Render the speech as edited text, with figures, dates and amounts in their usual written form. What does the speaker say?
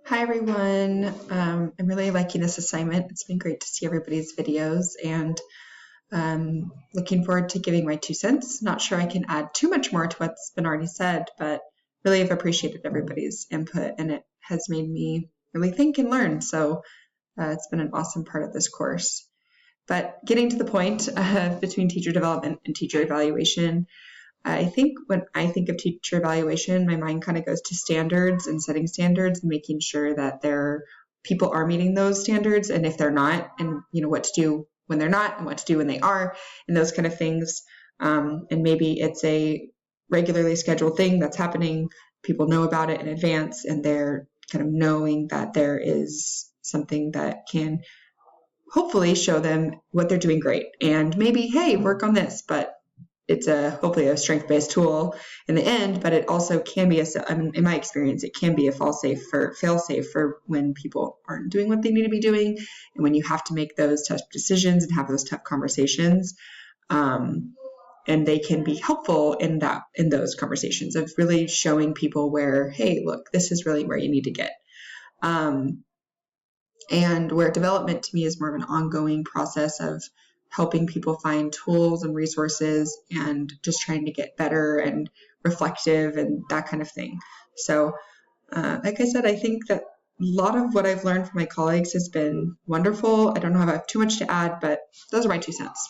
Hi everyone. I'm really liking this assignment. It's been great to see everybody's videos and looking forward to giving my 2 cents. Not sure I can add too much more to what's been already said, but really have appreciated everybody's input and it has made me really think and learn. So it's been an awesome part of this course. But getting to the point between teacher development and teacher evaluation, I think when I think of teacher evaluation, my mind kind of goes to standards and setting standards and making sure that people are meeting those standards, and if they're not, and what to do when they're not and what to do when they are, and those kind of things. And maybe it's a regularly scheduled thing that's happening. People know about it in advance, and they're kind of knowing that there is something that can hopefully show them what they're doing great, and maybe, hey, work on this, but it's hopefully a strength-based tool in the end, but it also can be in my experience, it can be a fail-safe for when people aren't doing what they need to be doing, and when you have to make those tough decisions and have those tough conversations. And they can be helpful in those conversations of really showing people where, hey, look, this is really where you need to get. And where development to me is more of an ongoing process of helping people find tools and resources and just trying to get better and reflective and that kind of thing. So, like I said, I think that a lot of what I've learned from my colleagues has been wonderful. I don't know if I have too much to add, but those are my 2 cents.